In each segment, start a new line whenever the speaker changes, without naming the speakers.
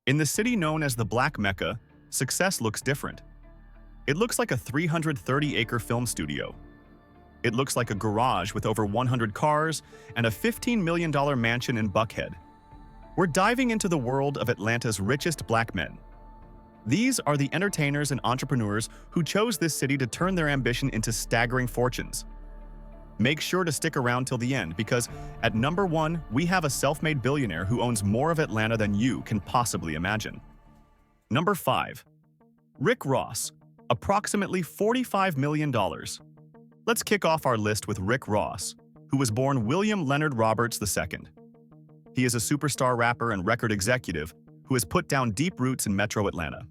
In the city known as the Black Mecca, success looks different. It looks like a 330-acre film studio. It looks like a garage with over 100 cars and a $15 million mansion in Buckhead. We're diving into the world of Atlanta's richest black men. These are the entertainers and entrepreneurs who chose this city to turn their ambition into staggering fortunes. Make sure to stick around till the end because at number 1, we have a self-made billionaire who owns more of Atlanta than you can possibly imagine. Number 5. Rick Ross, approximately $45 million. Let's kick off our list with Rick Ross, who was born William Leonard Roberts II. He is a superstar rapper and record executive who has put down deep roots in Metro Atlanta.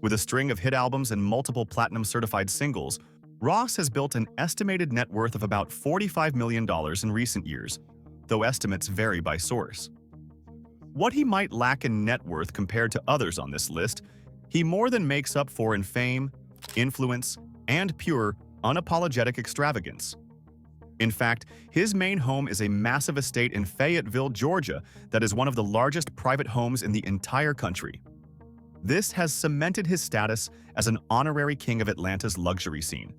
With a string of hit albums and multiple platinum-certified singles, Ross has built an estimated net worth of about $45 million in recent years, though estimates vary by source. What he might lack in net worth compared to others on this list, he more than makes up for in fame, influence, and pure, unapologetic extravagance. In fact, his main home is a massive estate in Fayetteville, Georgia, that is one of the largest private homes in the entire country. This has cemented his status as an honorary king of Atlanta's luxury scene.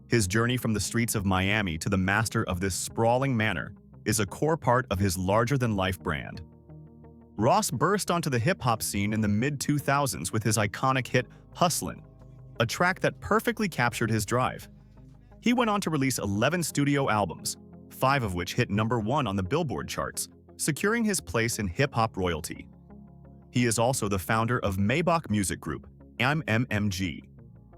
His journey from the streets of Miami to the master of this sprawling manor is a core part of his larger-than-life brand. Ross burst onto the hip-hop scene in the mid-2000s with his iconic hit Hustlin, a track that perfectly captured his drive. He went on to release 11 studio albums, 5 of which hit number 1 on the Billboard charts, securing his place in hip-hop royalty. He is also the founder of Maybach Music Group, MMG,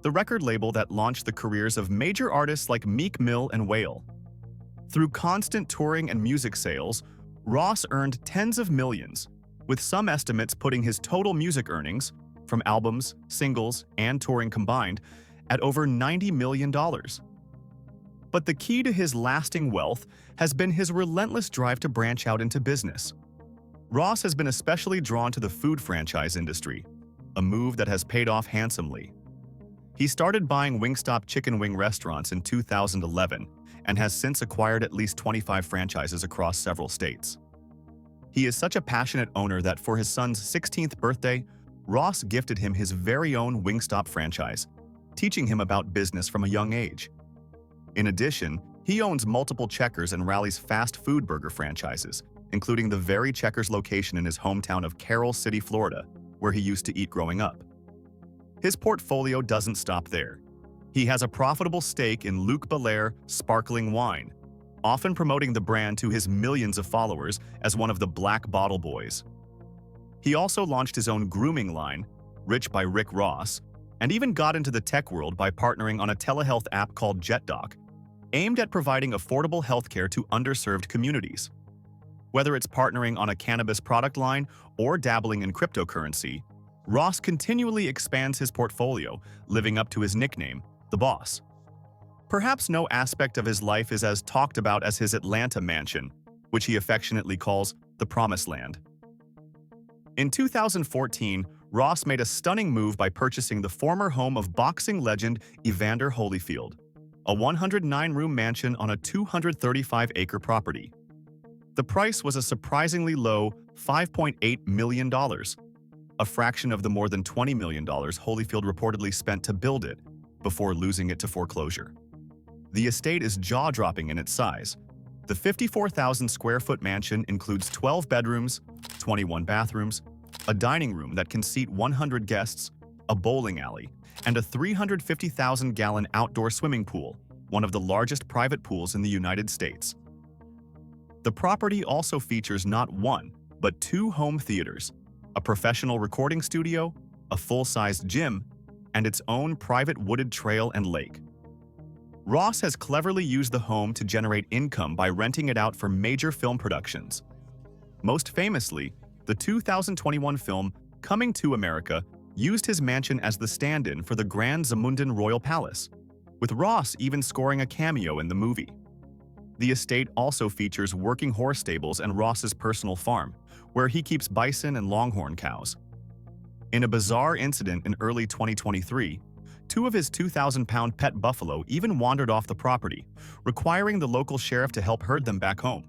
the record label that launched the careers of major artists like Meek Mill and Whale. Through constant touring and music sales, Ross earned tens of millions, with some estimates putting his total music earnings, from albums, singles, and touring combined, at over $90 million. But the key to his lasting wealth has been his relentless drive to branch out into business. Ross has been especially drawn to the food franchise industry, a move that has paid off handsomely. He started buying Wingstop chicken wing restaurants in 2011 and has since acquired at least 25 franchises across several states. He is such a passionate owner that for his son's 16th birthday, Ross gifted him his very own Wingstop franchise, teaching him about business from a young age. In addition, he owns multiple Checkers and Rally's fast food burger franchises, including the very Checkers location in his hometown of Carroll City, Florida, where he used to eat growing up. His portfolio doesn't stop there. He has a profitable stake in Luc Belaire sparkling wine, often promoting the brand to his millions of followers as one of the Black Bottle Boys. He also launched his own grooming line, Rich by Rick Ross, and even got into the tech world by partnering on a telehealth app called JetDoc, aimed at providing affordable healthcare to underserved communities. Whether it's partnering on a cannabis product line or dabbling in cryptocurrency, Ross continually expands his portfolio, living up to his nickname, The Boss. Perhaps no aspect of his life is as talked about as his Atlanta mansion, which he affectionately calls the Promised Land. In 2014, Ross made a stunning move by purchasing the former home of boxing legend Evander Holyfield, a 109-room mansion on a 235-acre property. The price was a surprisingly low $5.8 million, a fraction of the more than $20 million Holyfield reportedly spent to build it before losing it to foreclosure. The estate is jaw-dropping in its size. The 54,000-square-foot mansion includes 12 bedrooms, 21 bathrooms, a dining room that can seat 100 guests, a bowling alley, and a 350,000-gallon outdoor swimming pool, one of the largest private pools in the United States. The property also features not one, but 2 home theaters, a professional recording studio, a full-sized gym, and its own private wooded trail and lake. Ross has cleverly used the home to generate income by renting it out for major film productions. Most famously, the 2021 film Coming to America used his mansion as the stand-in for the Grand Zamundan Royal Palace, with Ross even scoring a cameo in the movie. The estate also features working horse stables and Ross's personal farm, where he keeps bison and longhorn cows. In a bizarre incident in early 2023, 2 of his 2,000-pound pet buffalo even wandered off the property, requiring the local sheriff to help herd them back home.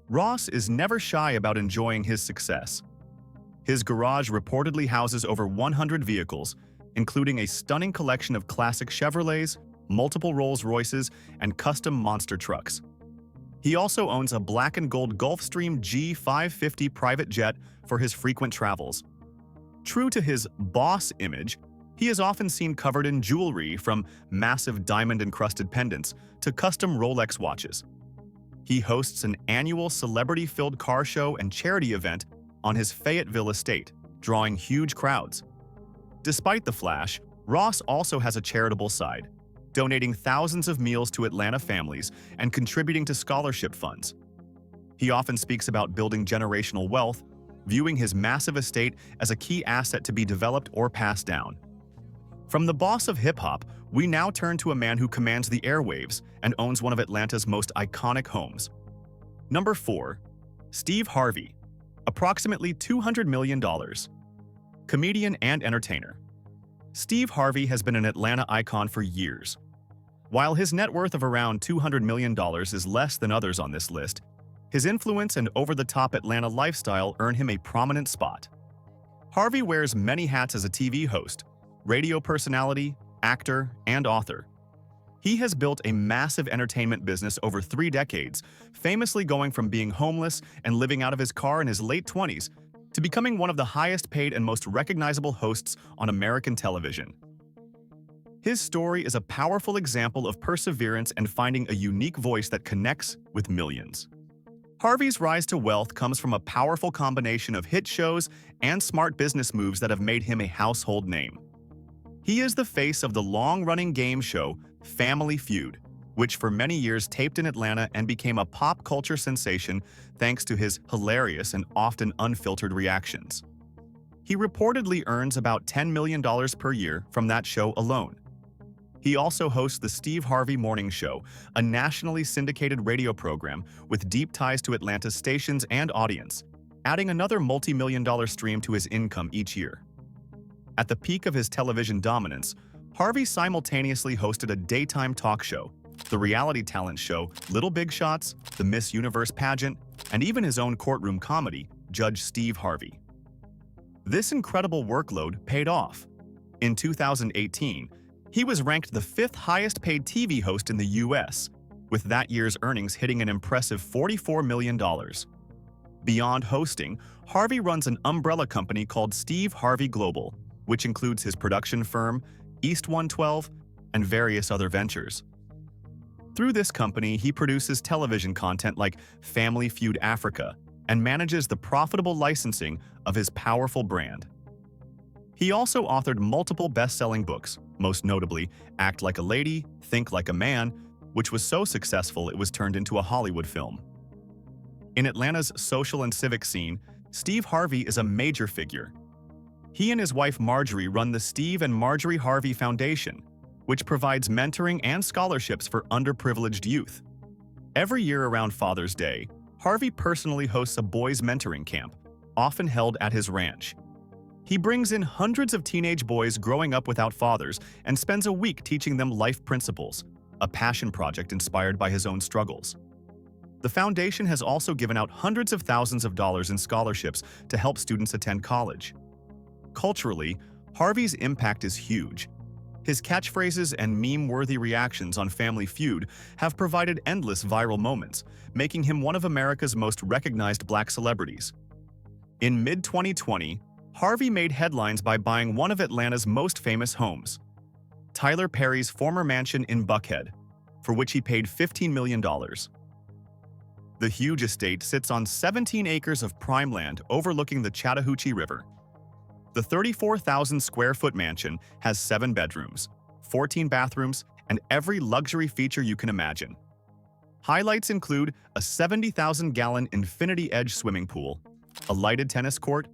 Ross is never shy about enjoying his success. His garage reportedly houses over 100 vehicles, including a stunning collection of classic Chevrolets, multiple Rolls-Royces, and custom monster trucks. He also owns a black and gold Gulfstream G550 private jet for his frequent travels. True to his boss image, he is often seen covered in jewelry from massive diamond-encrusted pendants to custom Rolex watches. He hosts an annual celebrity-filled car show and charity event on his Fayetteville estate, drawing huge crowds. Despite the flash, Ross also has a charitable side, donating thousands of meals to Atlanta families and contributing to scholarship funds. He often speaks about building generational wealth, viewing his massive estate as a key asset to be developed or passed down. From the boss of hip-hop, we now turn to a man who commands the airwaves and owns one of Atlanta's most iconic homes. Number 4. Steve Harvey, approximately $200 million. Comedian and entertainer. Steve Harvey has been an Atlanta icon for years. While his net worth of around $200 million is less than others on this list, his influence and over-the-top Atlanta lifestyle earn him a prominent spot. Harvey wears many hats as a TV host, radio personality, actor, and author. He has built a massive entertainment business over 3 decades, famously going from being homeless and living out of his car in his late 20s to becoming one of the highest-paid and most recognizable hosts on American television. His story is a powerful example of perseverance and finding a unique voice that connects with millions. Harvey's rise to wealth comes from a powerful combination of hit shows and smart business moves that have made him a household name. He is the face of the long-running game show Family Feud, which for many years taped in Atlanta and became a pop culture sensation thanks to his hilarious and often unfiltered reactions. He reportedly earns about $10 million per year from that show alone. He also hosts the Steve Harvey Morning Show, a nationally syndicated radio program with deep ties to Atlanta's stations and audience, adding another multi-million-dollar stream to his income each year. At the peak of his television dominance, Harvey simultaneously hosted a daytime talk show, the reality talent show Little Big Shots, the Miss Universe pageant, and even his own courtroom comedy, Judge Steve Harvey. This incredible workload paid off. In 2018, he was ranked the 5th highest-paid TV host in the U.S., with that year's earnings hitting an impressive $44 million. Beyond hosting, Harvey runs an umbrella company called Steve Harvey Global, which includes his production firm, East 112, and various other ventures. Through this company, he produces television content like Family Feud Africa and manages the profitable licensing of his powerful brand. He also authored multiple best-selling books, most notably Act Like a Lady, Think Like a Man, which was so successful it was turned into a Hollywood film. In Atlanta's social and civic scene, Steve Harvey is a major figure. He and his wife Marjorie run the Steve and Marjorie Harvey Foundation, which provides mentoring and scholarships for underprivileged youth. Every year around Father's Day, Harvey personally hosts a boys' mentoring camp, often held at his ranch. He brings in hundreds of teenage boys growing up without fathers and spends a week teaching them life principles, a passion project inspired by his own struggles. The foundation has also given out hundreds of thousands of dollars in scholarships to help students attend college. Culturally, Harvey's impact is huge. His catchphrases and meme-worthy reactions on Family Feud have provided endless viral moments, making him one of America's most recognized black celebrities. In mid-2020, Harvey made headlines by buying one of Atlanta's most famous homes, Tyler Perry's former mansion in Buckhead, for which he paid $15 million. The huge estate sits on 17 acres of prime land overlooking the Chattahoochee River. The 34,000-square-foot mansion has 7 bedrooms, 14 bathrooms, and every luxury feature you can imagine. Highlights include a 70,000-gallon Infinity Edge swimming pool, a lighted tennis court,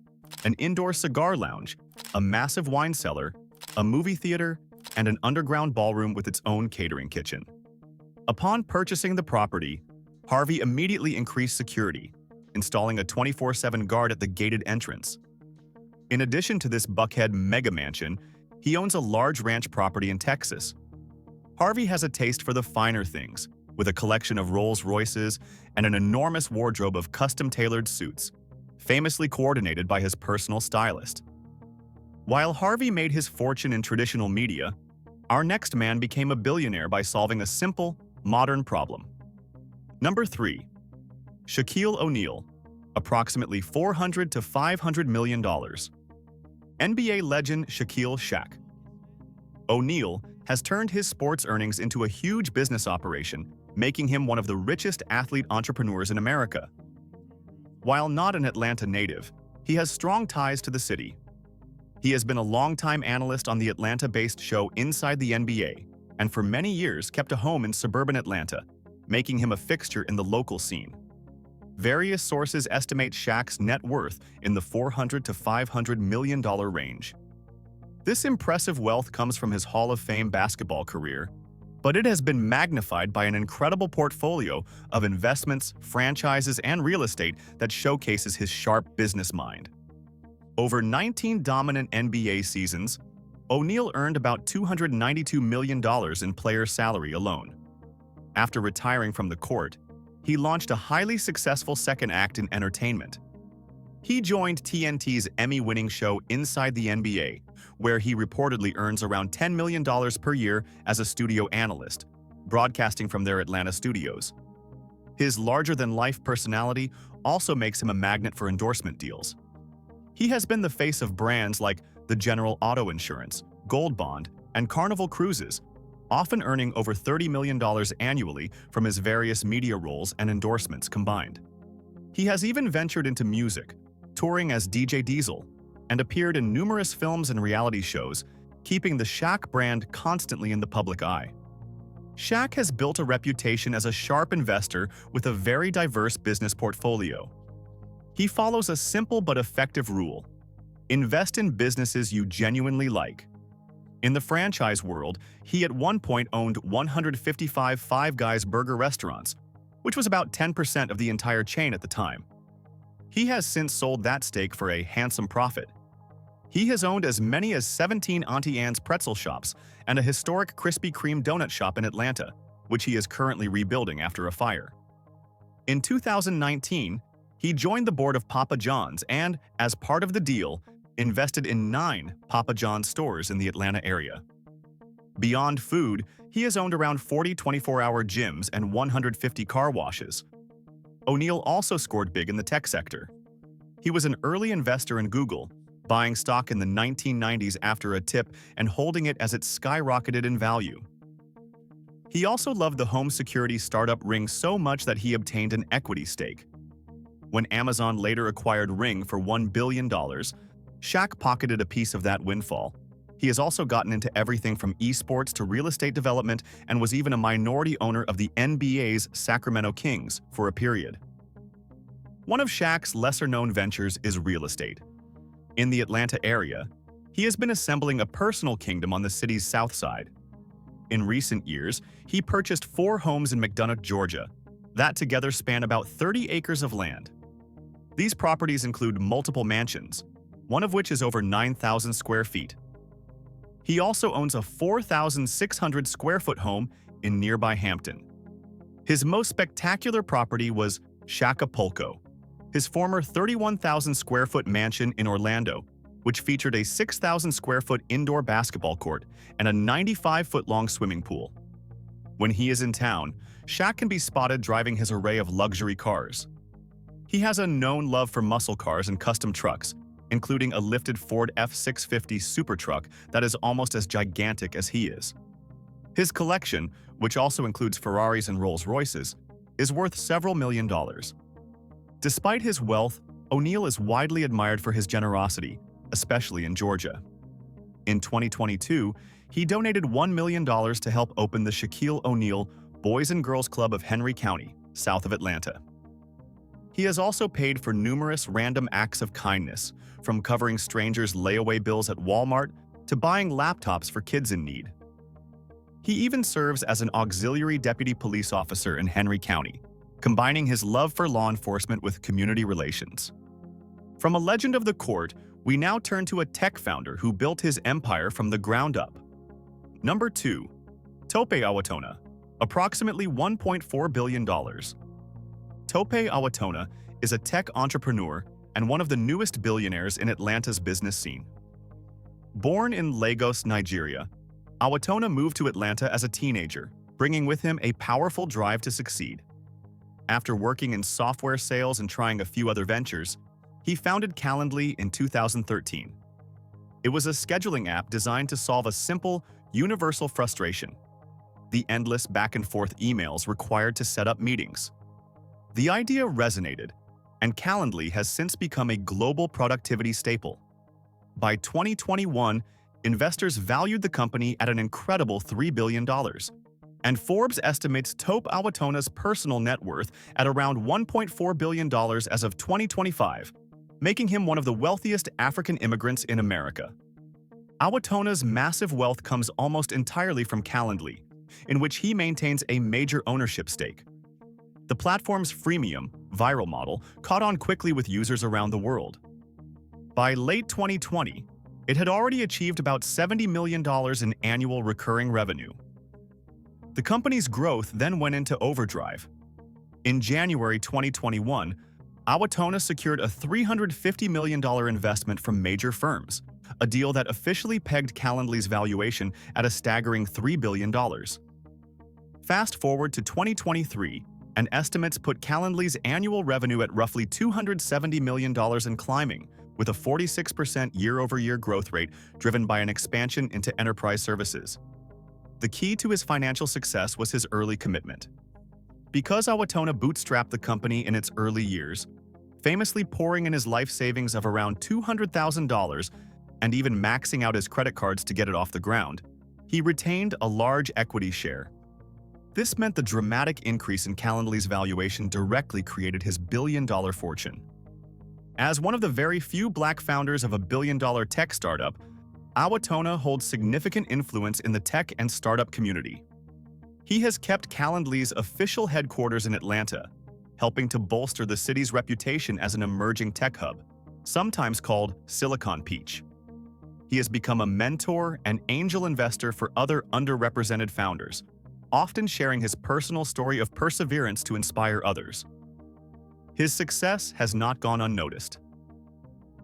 an indoor cigar lounge, a massive wine cellar, a movie theater, and an underground ballroom with its own catering kitchen. Upon purchasing the property, Harvey immediately increased security, installing a 24/7 guard at the gated entrance. In addition to this Buckhead mega mansion, he owns a large ranch property in Texas. Harvey has a taste for the finer things, with a collection of Rolls-Royces and an enormous wardrobe of custom-tailored suits, famously coordinated by his personal stylist. While Harvey made his fortune in traditional media, our next man became a billionaire by solving a simple, modern problem. Number 3. Shaquille O'Neal, approximately $400 to $500 million. NBA legend Shaquille Shaq O'Neal has turned his sports earnings into a huge business operation, making him one of the richest athlete entrepreneurs in America. While not an Atlanta native, he has strong ties to the city. He has been a longtime analyst on the Atlanta-based show Inside the NBA, and for many years kept a home in suburban Atlanta, making him a fixture in the local scene. Various sources estimate Shaq's net worth in the $400 to $500 million range. This impressive wealth comes from his Hall of Fame basketball career, but it has been magnified by an incredible portfolio of investments, franchises, and real estate that showcases his sharp business mind. Over 19 dominant NBA seasons, O'Neal earned about $292 million in player salary alone. After retiring from the court, he launched a highly successful second act in entertainment. He joined TNT's Emmy-winning show Inside the NBA, where he reportedly earns around $10 million per year as a studio analyst, broadcasting from their Atlanta studios. His larger-than-life personality also makes him a magnet for endorsement deals. He has been the face of brands like the General Auto Insurance, Gold Bond, and Carnival Cruises, often earning over $30 million annually from his various media roles and endorsements combined. He has even ventured into music, touring as DJ Diesel, and appeared in numerous films and reality shows, keeping the Shaq brand constantly in the public eye. Shaq has built a reputation as a sharp investor with a very diverse business portfolio. He follows a simple but effective rule: invest in businesses you genuinely like. In the franchise world, he at one point owned 155 Five Guys burger restaurants, which was about 10% of the entire chain at the time. He has since sold that stake for a handsome profit. He has owned as many as 17 Auntie Anne's pretzel shops and a historic Krispy Kreme donut shop in Atlanta, which he is currently rebuilding after a fire. In 2019, he joined the board of Papa John's and, as part of the deal, invested in 9 Papa John's stores in the Atlanta area. Beyond food, he has owned around 40 24-hour gyms and 150 car washes. O'Neal also scored big in the tech sector. He was an early investor in Google, buying stock in the 1990s after a tip and holding it as it skyrocketed in value. He also loved the home security startup Ring so much that he obtained an equity stake. When Amazon later acquired Ring for $1 billion, Shaq pocketed a piece of that windfall. He has also gotten into everything from esports to real estate development and was even a minority owner of the NBA's Sacramento Kings for a period. One of Shaq's lesser-known ventures is real estate. In the Atlanta area, he has been assembling a personal kingdom on the city's south side. In recent years, he purchased 4 homes in McDonough, Georgia, that together span about 30 acres of land. These properties include multiple mansions, one of which is over 9,000 square feet. He also owns a 4,600 square foot home in nearby Hampton. His most spectacular property was Shaqapulco, his former 31,000 square foot mansion in Orlando, which featured a 6,000 square foot indoor basketball court and a 95-foot-long swimming pool. When he is in town, Shaq can be spotted driving his array of luxury cars. He has a known love for muscle cars and custom trucks, including a lifted Ford F-650 super truck that is almost as gigantic as he is. His collection, which also includes Ferraris and Rolls-Royces, is worth several $million. Despite his wealth, O'Neal is widely admired for his generosity, especially in Georgia. In 2022, he donated $1 million to help open the Shaquille O'Neal Boys and Girls Club of Henry County, south of Atlanta. He has also paid for numerous random acts of kindness, from covering strangers' layaway bills at Walmart to buying laptops for kids in need. He even serves as an auxiliary deputy police officer in Henry County, combining his love for law enforcement with community relations. From a legend of the court, we now turn to a tech founder who built his empire from the ground up. Number 2. Tope Awotona, approximately $1.4 billion. Tope Awotona is a tech entrepreneur, and one of the newest billionaires in Atlanta's business scene. Born in Lagos, Nigeria, Awotona moved to Atlanta as a teenager, bringing with him a powerful drive to succeed. After working in software sales and trying a few other ventures, he founded Calendly in 2013. It was a scheduling app designed to solve a simple, universal frustration: the endless back-and-forth emails required to set up meetings. The idea resonated, and Calendly has since become a global productivity staple. By 2021, investors valued the company at an incredible $3 billion, and Forbes estimates Tope Awotona's personal net worth at around $1.4 billion as of 2025, making him one of the wealthiest African immigrants in America. Awotona's massive wealth comes almost entirely from Calendly, in which he maintains a major ownership stake. The platform's freemium, viral model caught on quickly with users around the world. By late 2020, it had already achieved about $70 million in annual recurring revenue. The company's growth then went into overdrive. In January 2021, Awotona secured a $350 million investment from major firms, a deal that officially pegged Calendly's valuation at a staggering $3 billion. Fast forward to 2023, and estimates put Calendly's annual revenue at roughly $270 million and climbing, with a 46% year-over-year growth rate driven by an expansion into enterprise services. The key to his financial success was his early commitment. Because Awotona bootstrapped the company in its early years, famously pouring in his life savings of around $200,000 and even maxing out his credit cards to get it off the ground, he retained a large equity share. This meant the dramatic increase in Calendly's valuation directly created his billion-dollar fortune. As one of the very few Black founders of a billion-dollar tech startup, Awotona holds significant influence in the tech and startup community. He has kept Calendly's official headquarters in Atlanta, helping to bolster the city's reputation as an emerging tech hub, sometimes called Silicon Peach. He has become a mentor and angel investor for other underrepresented founders, often sharing his personal story of perseverance to inspire others. His success has not gone unnoticed.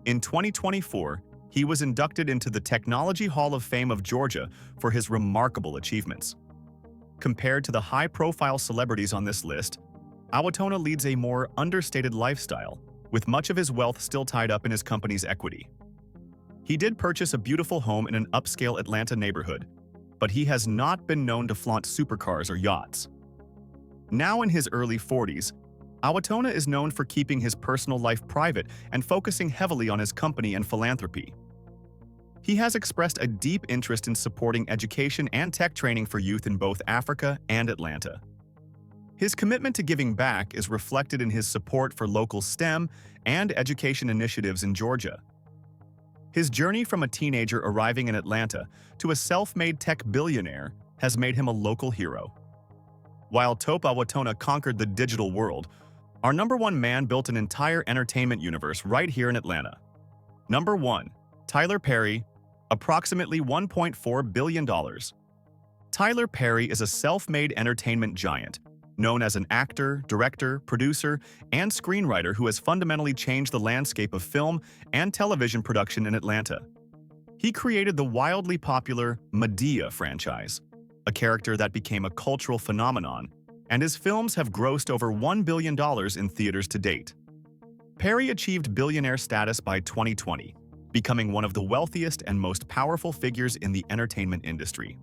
In 2024, he was inducted into the Technology Hall of Fame of Georgia for his remarkable achievements. Compared to the high-profile celebrities on this list, Awotona leads a more understated lifestyle, with much of his wealth still tied up in his company's equity. He did purchase a beautiful home in an upscale Atlanta neighborhood, but he has not been known to flaunt supercars or yachts. Now in his early 40s, Awotona is known for keeping his personal life private and focusing heavily on his company and philanthropy. He has expressed a deep interest in supporting education and tech training for youth in both Africa and Atlanta. His commitment to giving back is reflected in his support for local STEM and education initiatives in Georgia. His journey from a teenager arriving in Atlanta to a self-made tech billionaire has made him a local hero. While Tope Awotona conquered the digital world, our number one man built an entire entertainment universe right here in Atlanta. Number 1. Tyler Perry, approximately $1.4 billion. Tyler Perry is a self-made entertainment giant, known as an actor, director, producer, and screenwriter who has fundamentally changed the landscape of film and television production in Atlanta. He created the wildly popular Madea franchise, a character that became a cultural phenomenon, and his films have grossed over $1 billion in theaters to date. Perry achieved billionaire status by 2020, becoming one of the wealthiest and most powerful figures in the entertainment industry.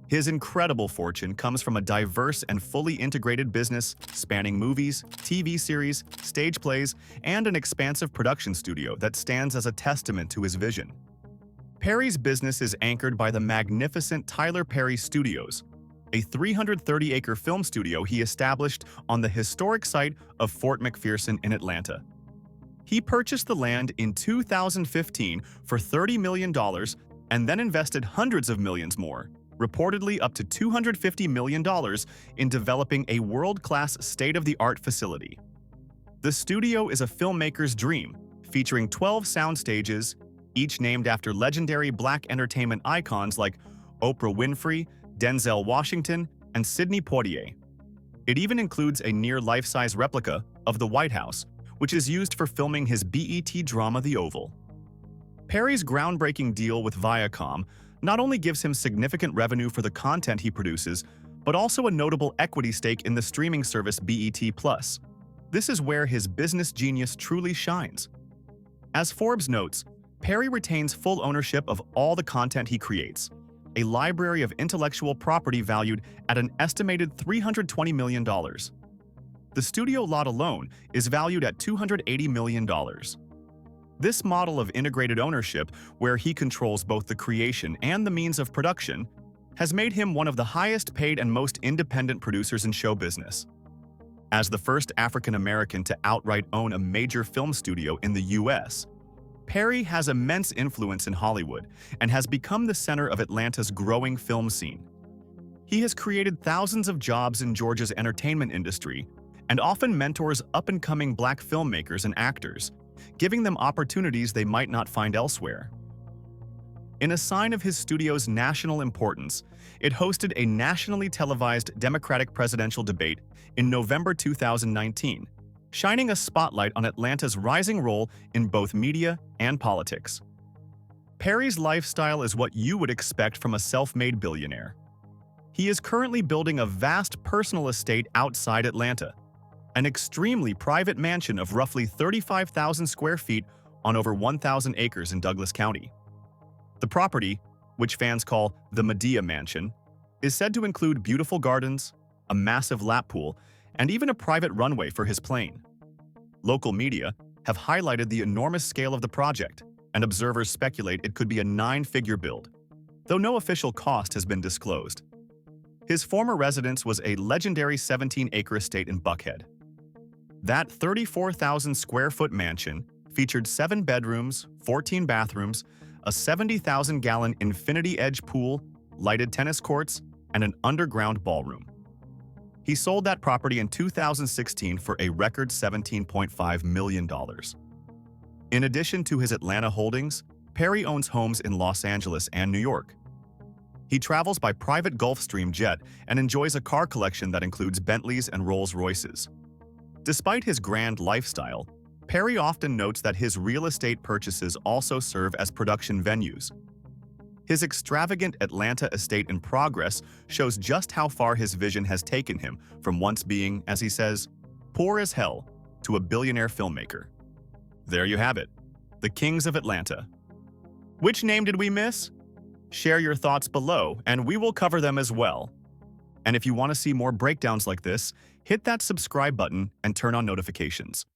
His incredible fortune comes from a diverse and fully integrated business spanning movies, TV series, stage plays, and an expansive production studio that stands as a testament to his vision. Perry's business is anchored by the magnificent Tyler Perry Studios, a 330-acre film studio he established on the historic site of Fort McPherson in Atlanta. He purchased the land in 2015 for $30 million and then invested hundreds of millions more, reportedly up to $250 million, in developing a world-class state-of-the-art facility. The studio is a filmmaker's dream, featuring 12 sound stages, each named after legendary Black entertainment icons like Oprah Winfrey, Denzel Washington, and Sidney Poitier. It even includes a near life-size replica of the White House, which is used for filming his BET drama The Oval. Perry's groundbreaking deal with Viacom not only gives him significant revenue for the content he produces, but also a notable equity stake in the streaming service BET+. This is where his business genius truly shines. As Forbes notes, Perry retains full ownership of all the content he creates, a library of intellectual property valued at an estimated $320 million. The studio lot alone is valued at $280 million. This model of integrated ownership, where he controls both the creation and the means of production, has made him one of the highest-paid and most independent producers in show business. As the first African-American to outright own a major film studio in the U.S., Perry has immense influence in Hollywood and has become the center of Atlanta's growing film scene. He has created thousands of jobs in Georgia's entertainment industry and often mentors up-and-coming Black filmmakers and actors, giving them opportunities they might not find elsewhere. In a sign of his studio's national importance, it hosted a nationally televised Democratic presidential debate in November 2019, shining a spotlight on Atlanta's rising role in both media and politics. Perry's lifestyle is what you would expect from a self-made billionaire. He is currently building a vast personal estate outside Atlanta, an extremely private mansion of roughly 35,000 square feet on over 1,000 acres in Douglas County. The property, which fans call the Medea Mansion, is said to include beautiful gardens, a massive lap pool, and even a private runway for his plane. Local media have highlighted the enormous scale of the project, and observers speculate it could be a 9-figure build, though no official cost has been disclosed. His former residence was a legendary 17-acre estate in Buckhead. That 34,000-square-foot mansion featured 7 bedrooms, 14 bathrooms, a 70,000-gallon infinity edge pool, lighted tennis courts, and an underground ballroom. He sold that property in 2016 for a record $17.5 million. In addition to his Atlanta holdings, Perry owns homes in Los Angeles and New York. He travels by private Gulfstream jet and enjoys a car collection that includes Bentleys and Rolls-Royces. Despite his grand lifestyle, Perry often notes that his real estate purchases also serve as production venues. His extravagant Atlanta estate in progress shows just how far his vision has taken him from once being, as he says, poor as hell to a billionaire filmmaker. There you have it, the Kings of Atlanta. Which name did we miss? Share your thoughts below and we will cover them as well. And if you want to see more breakdowns like this, hit that subscribe button and turn on notifications.